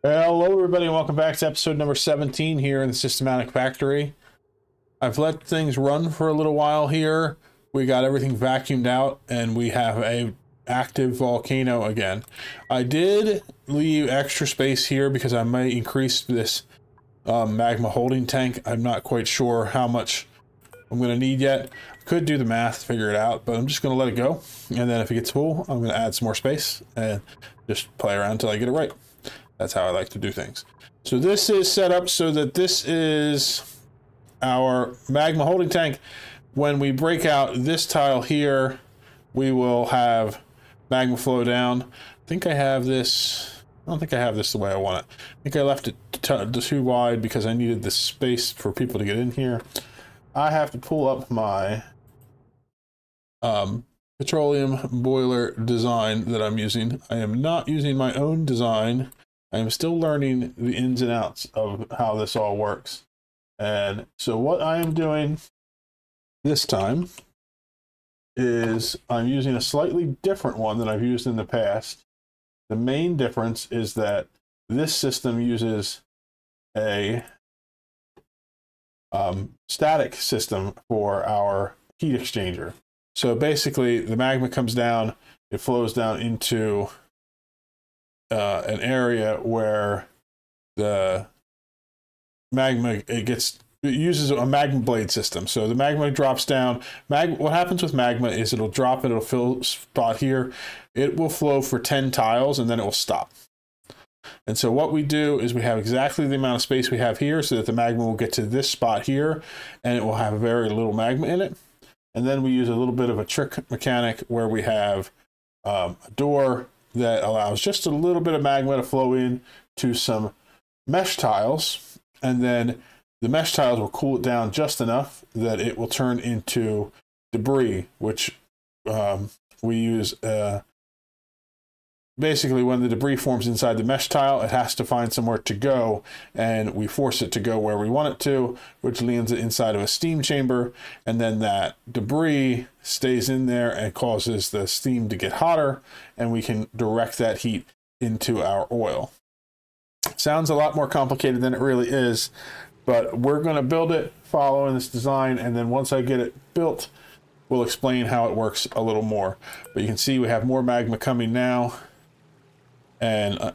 Hello everybody and welcome back to episode number 17 here in the Systematic Factory. I've let things run for a little while here. We got everything vacuumed out and we have a active volcano again. I did leave extra space here because I might increase this magma holding tank. I'm not quite sure how much I'm going to need yet. Could do the math to figure it out, but I'm just going to let it go. And then if it gets full, I'm going to add some more space and just play around until I get it right. That's how I like to do things. So this is set up so that this is our magma holding tank. When we break out this tile here, we will have magma flow down. I think I have this. I don't think I have this the way I want it. I think I left it too wide because I needed the space for people to get in here. I have to pull up my petroleum boiler design that I'm using. I am not using my own design. I am still learning the ins and outs of how this all works. And so what I am doing this time is I'm using a slightly different one than I've used in the past. The main difference is that this system uses a static system for our heat exchanger. So basically the magma comes down, it flows down into an area where the magma it uses a magma blade system. So the magma drops down. What happens with magma is it'll drop and it'll fill a spot here. It will flow for 10 tiles and then it will stop. And so what we do is we have exactly the amount of space we have here so that the magma will get to this spot here and it will have very little magma in it. And then we use a little bit of a trick mechanic where we have a door that allows just a little bit of magma to flow in to some mesh tiles, and then the mesh tiles will cool it down just enough that it will turn into debris, which we use basically when the debris forms inside the mesh tile, it has to find somewhere to go, and we force it to go where we want it to, which lands it inside of a steam chamber, and then that debris stays in there and causes the steam to get hotter, and we can direct that heat into our oil. Sounds a lot more complicated than it really is, but we're going to build it following this design, and then once I get it built, we'll explain how it works a little more. But you can see we have more magma coming now. And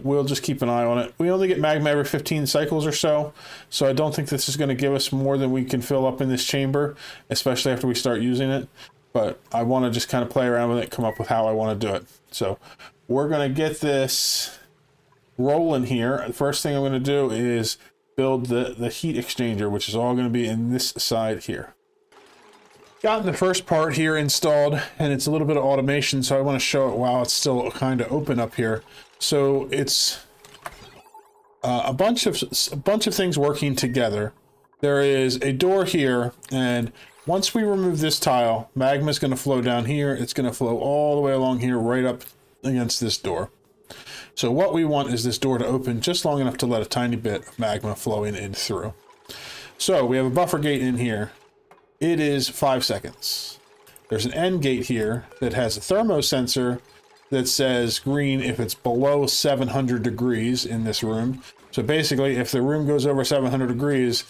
we'll just keep an eye on it. We only get magma every 15 cycles or so, so I don't think this is going to give us more than we can fill up in this chamber, especially after we start using it. But I want to just kind of play around with it, come up with how I want to do it. So we're going to get this rolling here. The first thing I'm going to do is build the heat exchanger, which is all going to be in this side here. Gotten the first part here installed, and it's a little bit of automation, so I want to show it while it's still kind of open up here. So it's a bunch of things working together. There is a door here, and once we remove this tile, magma is going to flow down here. It's going to flow all the way along here, right up against this door. So what we want is this door to open just long enough to let a tiny bit of magma flowing in through. So we have a buffer gate in here. It is 5 seconds. There's an end gate here that has a thermosensor that says green if it's below 700 degrees in this room. So basically, if the room goes over 700 degrees,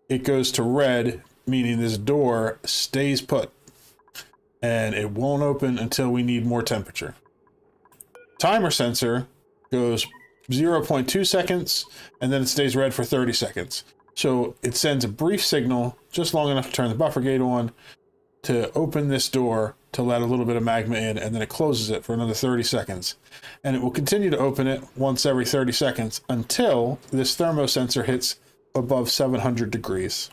it goes to red, meaning this door stays put. And it won't open until we need more temperature. Timer sensor goes 0.2 seconds, and then it stays red for 30 seconds. So it sends a brief signal, just long enough to turn the buffer gate on, to open this door to let a little bit of magma in, and then it closes it for another 30 seconds. And it will continue to open it once every 30 seconds until this thermosensor hits above 700 degrees.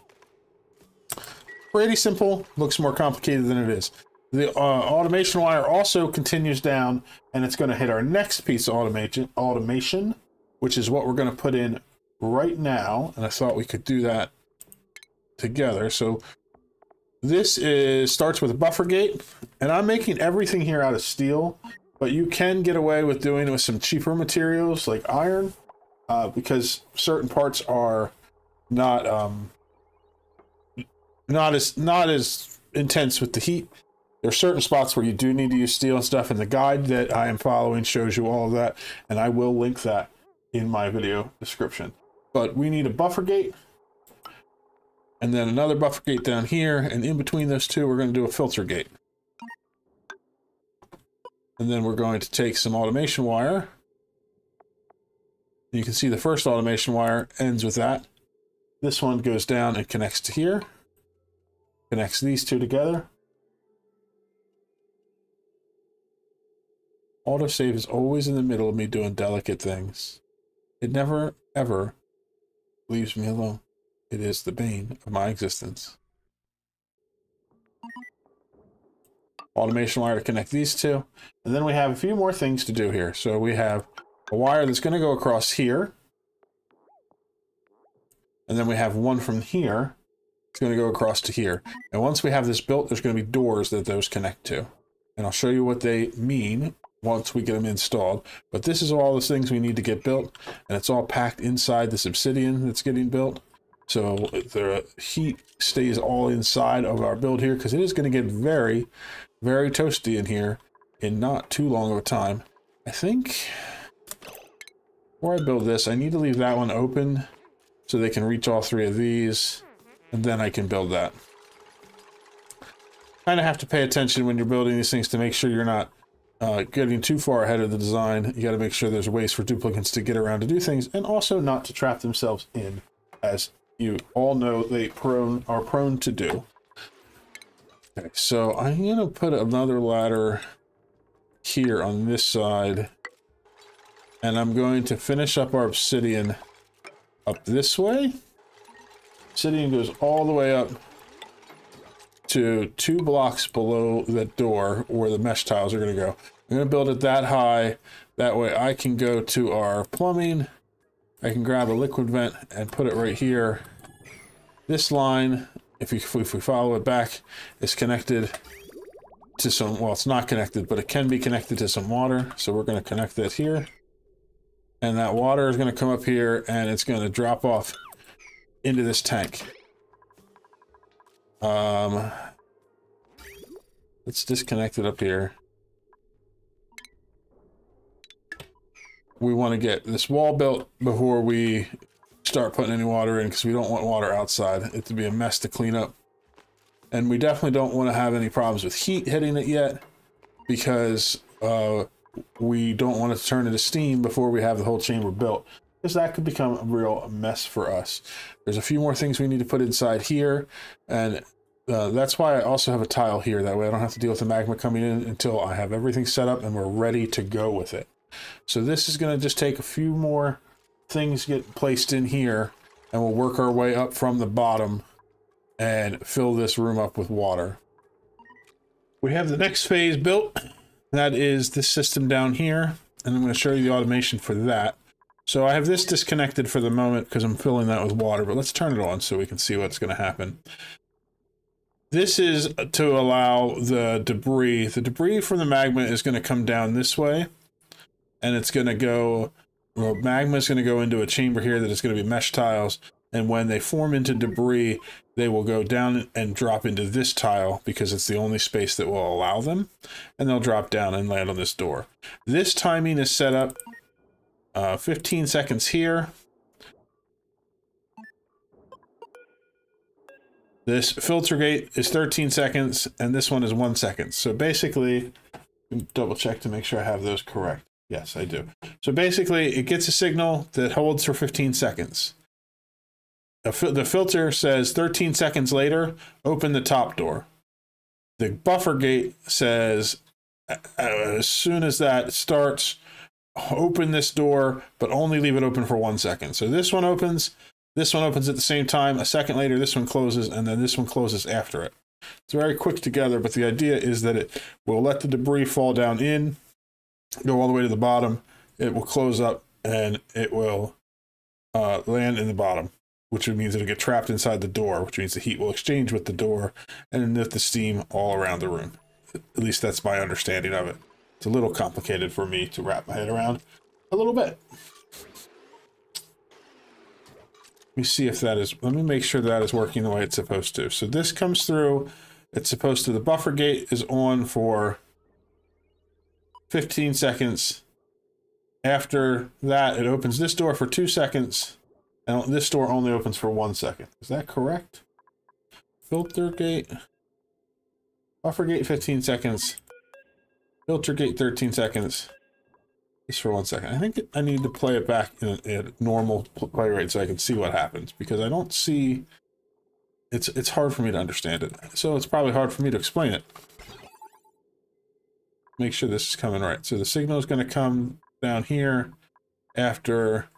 Pretty simple, looks more complicated than it is. The automation wire also continues down, and it's going to hit our next piece of automation, which is what we're going to put in right now, and I thought we could do that together. So this starts with a buffer gate, and I'm making everything here out of steel, but you can get away with doing it with some cheaper materials like iron, because certain parts are not as intense with the heat. There are certain spots where you do need to use steel and stuff, and the guide that I am following shows you all of that, and I will link that in my video description. But we need a buffer gate, and then another buffer gate down here, and in between those two, we're going to do a filter gate. And then we're going to take some automation wire. You can see the first automation wire ends with that. This one goes down and connects to here. Connects these two together. Autosave is always in the middle of me doing delicate things. It never, ever leaves me alone. It is the bane of my existence. Automation wire to connect these two. And then we have a few more things to do here. So we have a wire that's going to go across here. And then we have one from here. It's going to go across to here. And once we have this built, there's going to be doors that those connect to. And I'll show you what they mean once we get them installed. But this is all the things we need to get built. And it's all packed inside this obsidian that's getting built. So the heat stays all inside of our build here, because it is going to get very, very toasty in here in not too long of a time. I think before I build this, I need to leave that one open so they can reach all three of these, and then I can build that. Kind of have to pay attention when you're building these things to make sure you're not getting too far ahead of the design. You got to make sure there's ways for duplicates to get around to do things, and also not to trap themselves in, as you all know they are prone to do. Okay, so I'm going to put another ladder here on this side, and I'm going to finish up our obsidian up this way. Obsidian goes all the way up to 2 blocks below that door where the mesh tiles are going to go. I'm going to build it that high. That way I can go to our plumbing. I can grab a liquid vent and put it right here. This line, if we follow it back, is connected to some, well, it's not connected, but it can be connected to some water. So we're going to connect that here. And that water is going to come up here, and it's going to drop off into this tank. Let's disconnect it up here. We want to get this wall built before we start putting any water in, because we don't want water outside. It to be a mess to clean up. And we definitely don't want to have any problems with heat hitting it yet, because we don't want it to turn into steam before we have the whole chamber built, because that could become a real mess for us. There's a few more things we need to put inside here, and that's why I also have a tile here. That way I don't have to deal with the magma coming in until I have everything set up and we're ready to go with it. So this is going to just take a few more things to get placed in here, and we'll work our way up from the bottom and fill this room up with water. We have the next phase built. That is this system down here, and I'm going to show you the automation for that. So I have this disconnected for the moment because I'm filling that with water, but let's turn it on so we can see what's going to happen. This is to allow the debris. The debris from the magma is going to come down this way, and it's going to go, well, magma is going to go into a chamber here that is going to be mesh tiles, and when they form into debris, they will go down and drop into this tile because it's the only space that will allow them, and they'll drop down and land on this door. This timing is set up 15 seconds here. This filter gate is 13 seconds, and this one is 1 second. So basically, double check to make sure I have those correct. Yes, I do. So basically, it gets a signal that holds for 15 seconds. The filter says 13 seconds later, open the top door. The buffer gate says, as soon as that starts, open this door, but only leave it open for 1 second. So this one opens at the same time. A second later, this one closes, and then this one closes after it. It's very quick together, but the idea is that it will let the debris fall down in, go all the way to the bottom. It will close up, and it will land in the bottom, which means it'll get trapped inside the door, which means the heat will exchange with the door and lift the steam all around the room. At least that's my understanding of it. It's a little complicated for me to wrap my head around a little bit. Let me see if that is, let me make sure that is working the way it's supposed to. So this comes through It's supposed to, the buffer gate is on for 15 seconds. After that, it opens this door for 2 seconds, and this door only opens for 1 second. Is that correct? Filter gate, buffer gate 15 seconds, filter gate 13 seconds. Just for 1 second. I think I need to play it back in a normal play rate so I can see what happens, because I don't see. It's hard for me to understand it, so it's probably hard for me to explain it. Make sure this is coming right. So the signal is going to come down here after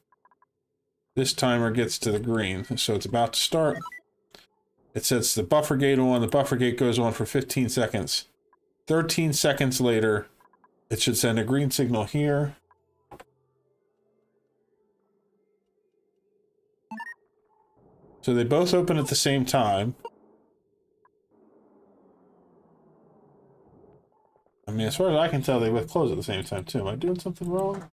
this timer gets to the green. So it's about to start. It sets the buffer gate on. The buffer gate goes on for 15 seconds. 13 seconds later, it should send a green signal here. So they both open at the same time. I mean, as far as I can tell, they both close at the same time, too. Am I doing something wrong?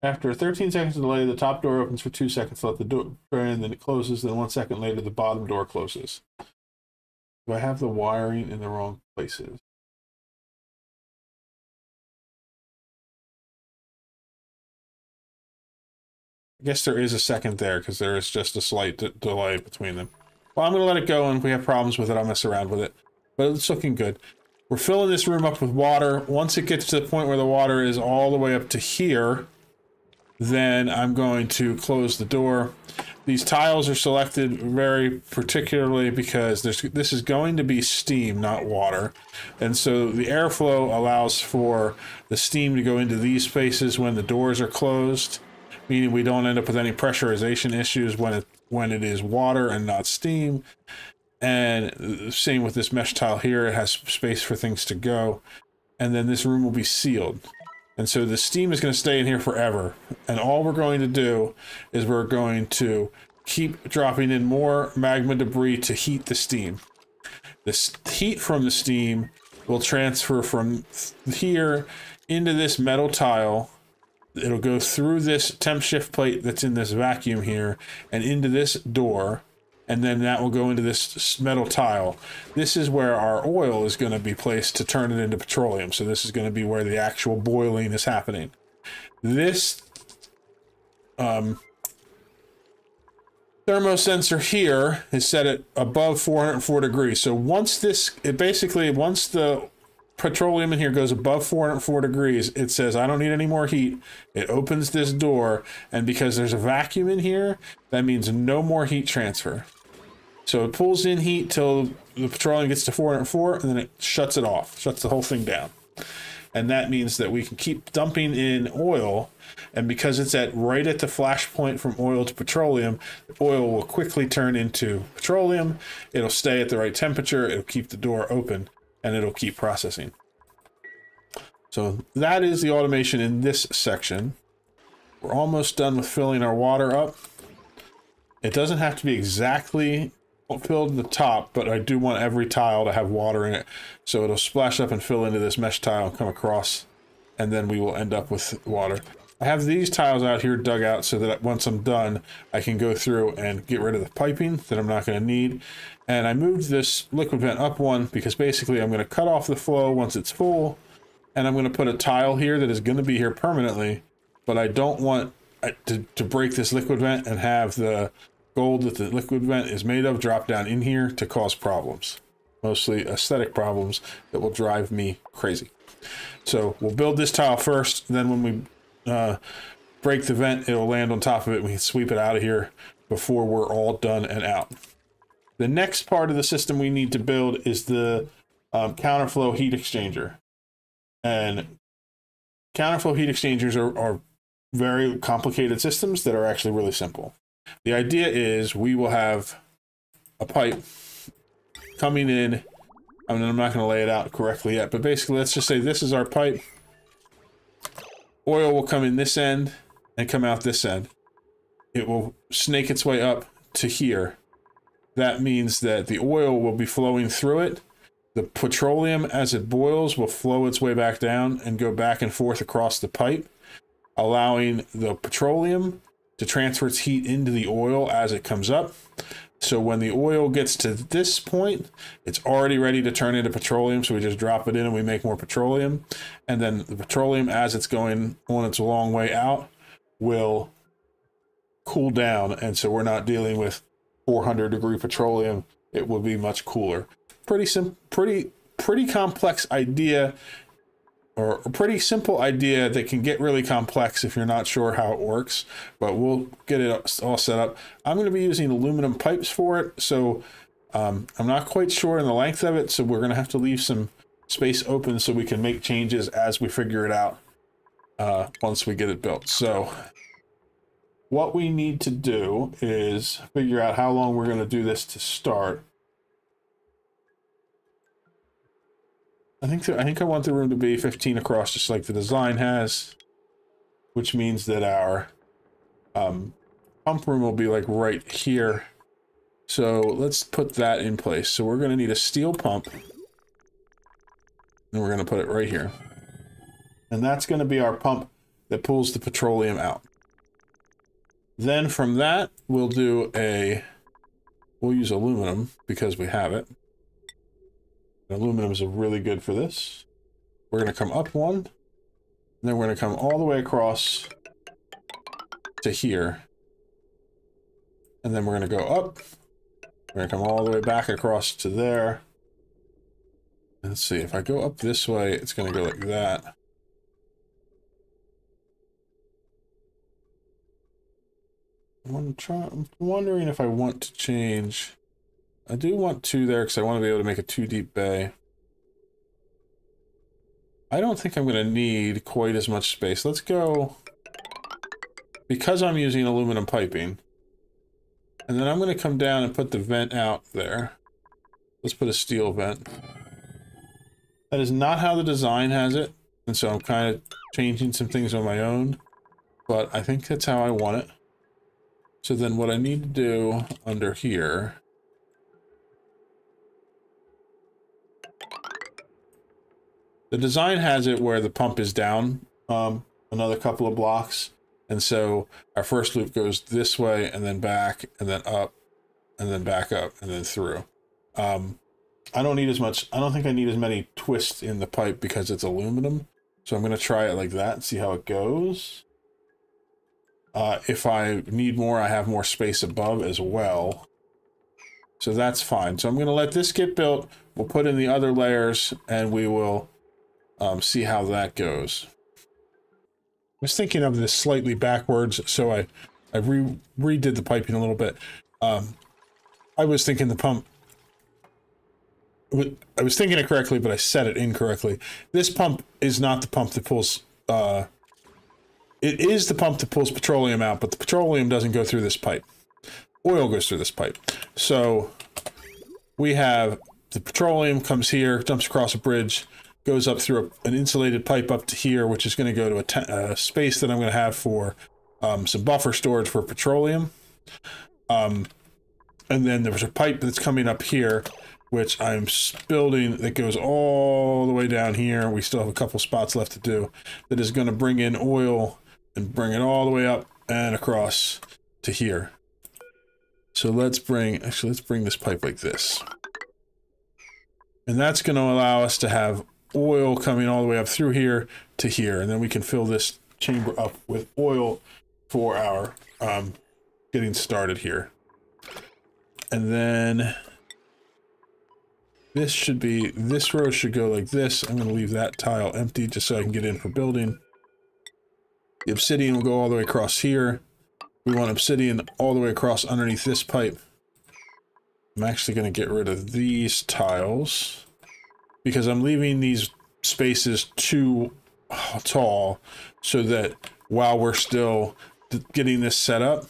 After 13 seconds of delay, the top door opens for 2 seconds to let the door in, then it closes, then 1 second later, the bottom door closes. Do I have the wiring in the wrong places? I guess there is a second there because there is just a slight delay between them. Well, I'm going to let it go, and if we have problems with it, I'll mess around with it. But it's looking good. We're filling this room up with water. Once it gets to the point where the water is all the way up to here, then I'm going to close the door. These tiles are selected very particularly because this is going to be steam, not water. And so the airflow allows for the steam to go into these spaces when the doors are closed, meaning we don't end up with any pressurization issues when it is water and not steam. And same with this mesh tile here, it has space for things to go. And then this room will be sealed. And so the steam is going to stay in here forever. And all we're going to do is we're going to keep dropping in more magma debris to heat the steam. This heat from the steam will transfer from here into this metal tile. It'll go through this temp shift plate that's in this vacuum here and into this door. And then that will go into this metal tile. This is where our oil is going to be placed to turn it into petroleum. So this is going to be where the actual boiling is happening. This thermosensor here is set at above 404 degrees. So once once the petroleum in here goes above 404 degrees, it says, I don't need any more heat. It opens this door, and because there's a vacuum in here, that means no more heat transfer. So it pulls in heat till the petroleum gets to 404, and then it shuts it off, shuts the whole thing down. And that means that we can keep dumping in oil, and because it's right at the flash point from oil to petroleum, the oil will quickly turn into petroleum. It'll stay at the right temperature, it'll keep the door open, and it'll keep processing. So that is the automation in this section. We're almost done with filling our water up. It doesn't have to be exactly filled in the top, but I do want every tile to have water in it. So it'll splash up and fill into this mesh tile and come across, and then we will end up with water. I have these tiles out here dug out so that once I'm done, I can go through and get rid of the piping that I'm not going to need. And I moved this liquid vent up one because basically I'm going to cut off the flow once it's full, and I'm going to put a tile here that is going to be here permanently, but I don't want to break this liquid vent and have the gold that the liquid vent is made of drop down in here to cause problems. Mostly aesthetic problems that will drive me crazy. So we'll build this tile first, then when we break the vent, it'll land on top of it. We can sweep it out of here before we're all done and out. The next part of the system we need to build is the counterflow heat exchanger. And counterflow heat exchangers are very complicated systems that are actually really simple. The idea is we will have a pipe coming in. I mean, I'm not going to lay it out correctly yet, but basically let's just say this is our pipe. Oil will come in this end and come out this end. It will snake its way up to here. That means that the oil will be flowing through it. The petroleum, as it boils, will flow its way back down and go back and forth across the pipe, allowing the petroleum to transfer its heat into the oil as it comes up. So when the oil gets to this point, it's already ready to turn into petroleum. So we just drop it in and we make more petroleum. And then the petroleum, as it's going on its long way out, will cool down. And so we're not dealing with 400-degree petroleum. It will be much cooler. Pretty complex idea, or a pretty simple idea that can get really complex if you're not sure how it works, but we'll get it all set up. I'm going to be using aluminum pipes for it, so I'm not quite sure in the length of it, so we're going to have to leave some space open so we can make changes as we figure it out once we get it built. So what we need to do is figure out how long we're going to do this to start. I think I want the room to be 15 across, just like the design has, which means that our pump room will be like right here. So let's put that in place. So we're going to need a steel pump, and we're going to put it right here. And that's going to be our pump that pulls the petroleum out. Then from that, we'll use aluminum because we have it. Aluminum is really good for this. We're going to come up one, and then we're going to come all the way across to here. And then we're going to go up. We're going to come all the way back across to there. Let's see, if I go up this way, it's going to go like that. I'm wondering if I want to change. I do want 2 there because I want to be able to make a 2 deep bay. I don't think I'm going to need quite as much space. Let's go, because I'm using aluminum piping, and then I'm going to come down and put the vent out there. Let's put a steel vent. That is not how the design has it, and so I'm kind of changing some things on my own, but I think that's how I want it. So then what I need to do under here, the design has it where the pump is down another couple of blocks, and so our first loop goes this way and then back and then up and then back up and then through. I don't need as much. I don't think I need as many twists in the pipe because it's aluminum. So I'm going to try it like that and see how it goes. If I need more, I have more space above as well. So that's fine. So I'm going to let this get built. We'll put in the other layers and we will see how that goes. I was thinking of this slightly backwards, so I redid the piping a little bit. I was thinking the pump, I was thinking it correctly, but I said it incorrectly. This pump is not the pump that pulls, it is the pump that pulls petroleum out, but the petroleum doesn't go through this pipe. Oil goes through this pipe. So we have the petroleum comes here, jumps across a bridge, goes up through an insulated pipe up to here, which is going to go to a space that I'm going to have for some buffer storage for petroleum. And then there's a pipe that's coming up here, which I'm building, that goes all the way down here. We still have a couple spots left to do. That is going to bring in oil and bring it all the way up and across to here. So let's bring this pipe like this. And that's going to allow us to have oil coming all the way up through here to here. And then we can fill this chamber up with oil for our getting started here. And then this row should go like this. I'm going to leave that tile empty just so I can get in for building. The obsidian will go all the way across here. We want obsidian all the way across underneath this pipe. I'm actually going to get rid of these tiles because I'm leaving these spaces too tall so that while we're still getting this set up,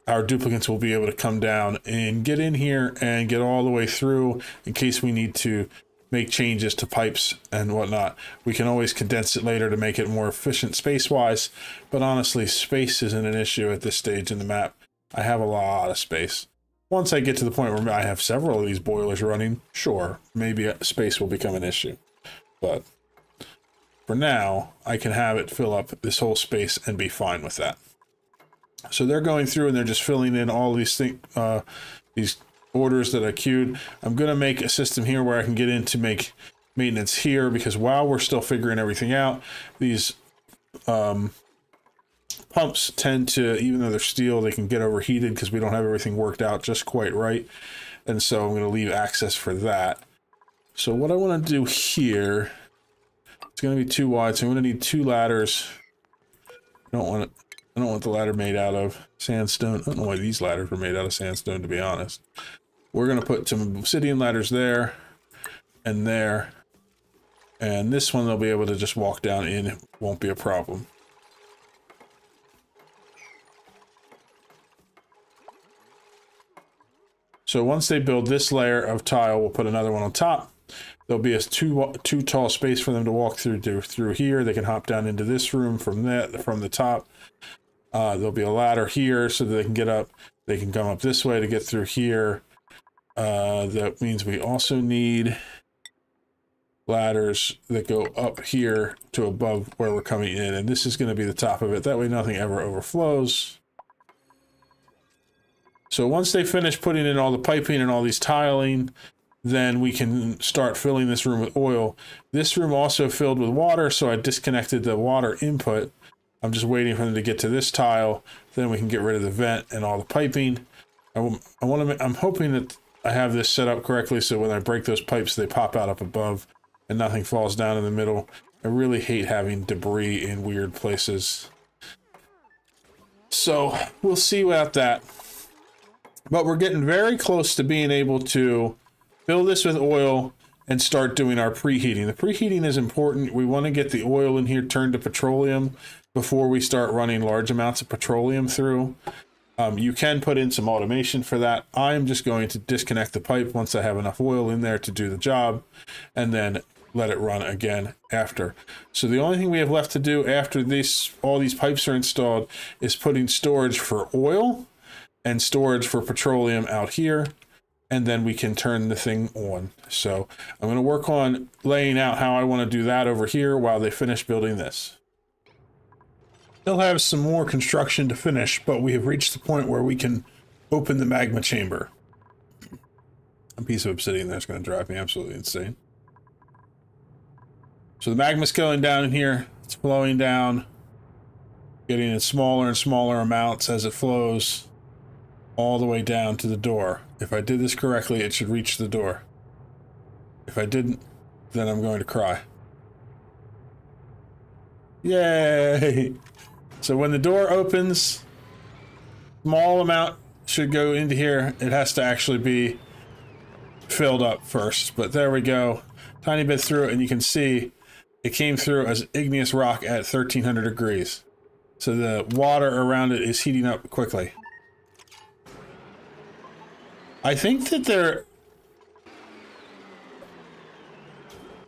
our duplicates will be able to come down and get in here and get all the way through in case we need to make changes to pipes and whatnot. We can always condense it later to make it more efficient space-wise, but honestly, space isn't an issue at this stage in the map. I have a lot of space. Once I get to the point where I have several of these boilers running, sure, maybe space will become an issue. But for now, I can have it fill up this whole space and be fine with that. So they're going through and they're just filling in all these these orders that I queued. I'm going to make a system here where I can get in to make maintenance here, because while we're still figuring everything out, these pumps tend to, even though they're steel, they can get overheated because we don't have everything worked out just quite right. And so I'm going to leave access for that. So what I want to do here, it's going to be too wide, so I'm going to need 2 ladders. I don't want the ladder made out of sandstone. I don't know why these ladders were made out of sandstone, to be honest. We're going to put some obsidian ladders there and there. And this one they'll be able to just walk down in. It won't be a problem. So once they build this layer of tile, we'll put another one on top. There'll be a too tall space for them to walk through here. They can hop down into this room from the top. There'll be a ladder here so that they can get up. They can come up this way to get through here. That means we also need ladders that go up here to above where we're coming in, and this is going to be the top of it. That way nothing ever overflows. So once they finish putting in all the piping and all these tiling, then we can start filling this room with oil. This room also filled with water, so I disconnected the water input. I'm just waiting for them to get to this tile, then we can get rid of the vent and all the piping. I'm hoping that I have this set up correctly so when I break those pipes they pop out up above and nothing falls down in the middle. I really hate having debris in weird places. So we'll see about that. But we're getting very close to being able to fill this with oil and start doing our preheating. The preheating is important. We want to get the oil in here turned to petroleum before we start running large amounts of petroleum through. You can put in some automation for that. I'm just going to disconnect the pipe once I have enough oil in there to do the job, and then let it run again after. So the only thing we have left to do after all these pipes are installed is putting storage for oil and storage for petroleum out here, and then we can turn the thing on. So I'm going to work on laying out how I want to do that over here while they finish building this. They'll have some more construction to finish, but we have reached the point where we can open the magma chamber. A piece of obsidian that's going to drive me absolutely insane. So the magma's going down in here. It's flowing down, getting in smaller and smaller amounts as it flows all the way down to the door. If I did this correctly, it should reach the door. If I didn't, then I'm going to cry. Yay! So when the door opens, small amount should go into here. It has to actually be filled up first, but there we go. Tiny bit through it, and you can see it came through as igneous rock at 1300 degrees. So the water around it is heating up quickly. I think that they're...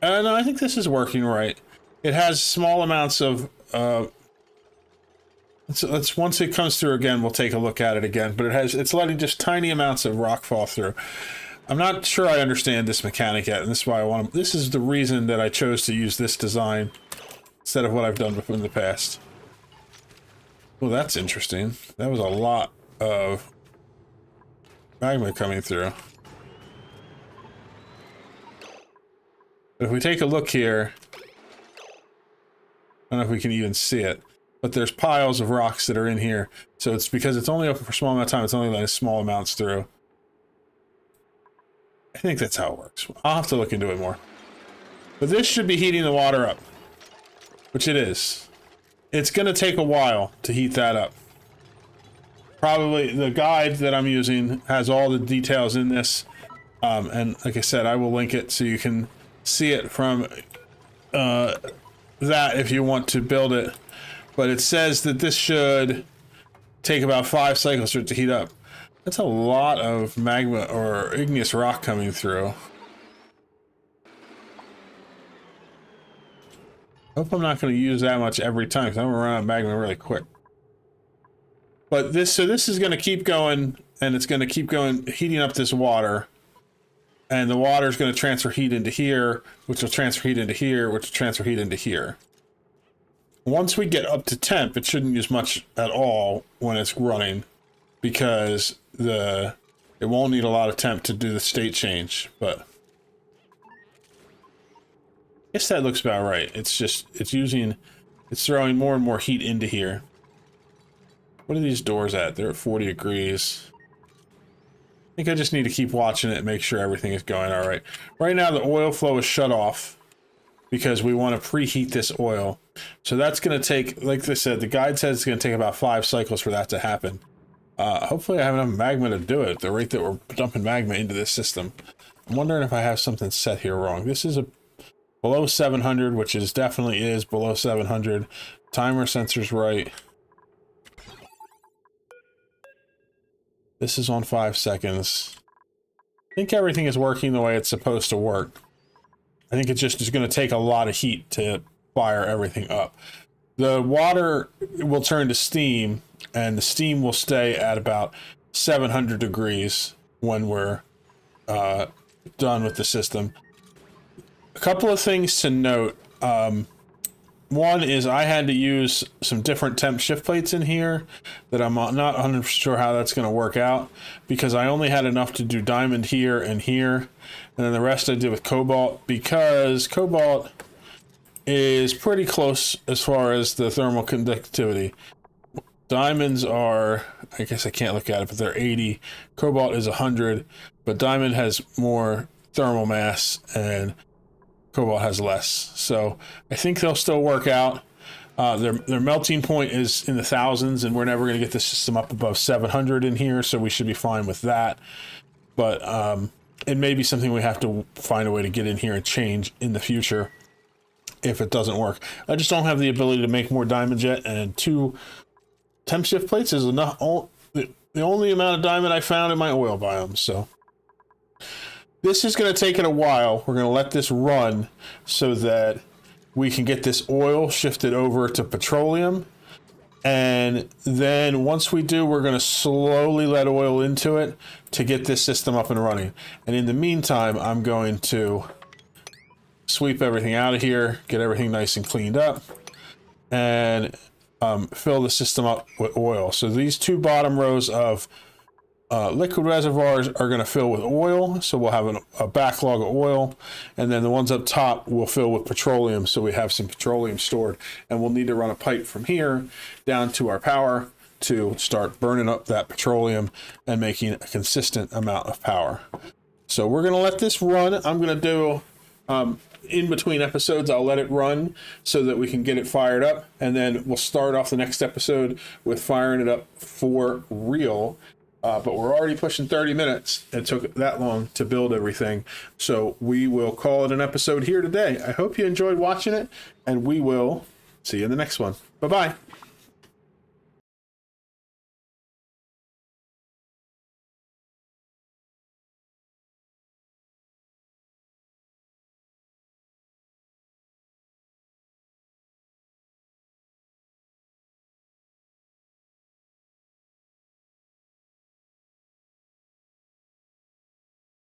no, I think this is working right. It has small amounts of... let's once it comes through again, we'll take a look at it again. But it's letting just tiny amounts of rock fall through. I'm not sure I understand this mechanic yet, and this is why I want to... This is the reason that I chose to use this design instead of what I've done before in the past. Well, that's interesting. That was a lot of magma coming through. But if we take a look here, I don't know if we can even see it, but there's piles of rocks that are in here. So it's because it's only open for a small amount of time, it's only letting small amounts through. I think that's how it works. I'll have to look into it more. But this should be heating the water up, which it is. It's going to take a while to heat that up. Probably the guide that I'm using has all the details in this. And like I said, I will link it so you can see it from that if you want to build it. But it says that this should take about 5 cycles for it to heat up. That's a lot of magma or igneous rock coming through. Hope I'm not going to use that much every time because I'm going to run out of magma really quick. But this is going to keep going and it's going to keep going, heating up this water. And the water is going to transfer heat into here, which will transfer heat into here, which will transfer heat into here. Once we get up to temp, it shouldn't use much at all when it's running, because it won't need a lot of temp to do the state change. But I guess that looks about right. It's throwing more and more heat into here. What are these doors at? They're at 40 degrees. I think I just need to keep watching it and make sure everything is going all right. Right now, the oil flow is shut off because we want to preheat this oil. So that's going to take, like I said, the guide says it's going to take about 5 cycles for that to happen. Hopefully I have enough magma to do it at the rate that we're dumping magma into this system. I'm wondering if I have something set here wrong. This is below 700, which definitely is below 700. Timer sensor's right. This is on 5 seconds. I think everything is working the way it's supposed to work. I think it just is going to take a lot of heat to fire everything up. The water will turn to steam, and the steam will stay at about 700 degrees when we're done with the system. A couple of things to note. One is I had to use some different temp shift plates in here that I'm not 100% sure how that's going to work out, because I only had enough to do diamond here, and then the rest I did with cobalt, because cobalt is pretty close as far as the thermal conductivity. Diamonds are, I guess I can't look at it, but they're 80. Cobalt is 100, but diamond has more thermal mass and cobalt has less. So I think they'll still work out. Their melting point is in the thousands, and we're never going to get the system up above 700 in here, so we should be fine with that. But it may be something we have to find a way to get in here and change in the future if it doesn't work. I just don't have the ability to make more diamond yet, and 2 temp shift plates is enough. The only amount of diamond I found in my oil biome. So this is going to take it a while. We're going to let this run so that we can get this oil shifted over to petroleum. And then once we do, we're going to slowly let oil into it to get this system up and running. And in the meantime, I'm going to sweep everything out of here, get everything nice and cleaned up, and fill the system up with oil. So these 2 bottom rows of liquid reservoirs are going to fill with oil, so we'll have a backlog of oil, and then the ones up top will fill with petroleum, so we have some petroleum stored, and we'll need to run a pipe from here down to our power to start burning up that petroleum and making a consistent amount of power. So we're going to let this run. I'm going to do in between episodes, I'll let it run so that we can get it fired up, and then we'll start off the next episode with firing it up for real. But we're already pushing 30 minutes. It took that long to build everything. So we will call it an episode here today. I hope you enjoyed watching it, and we will see you in the next one. Bye-bye.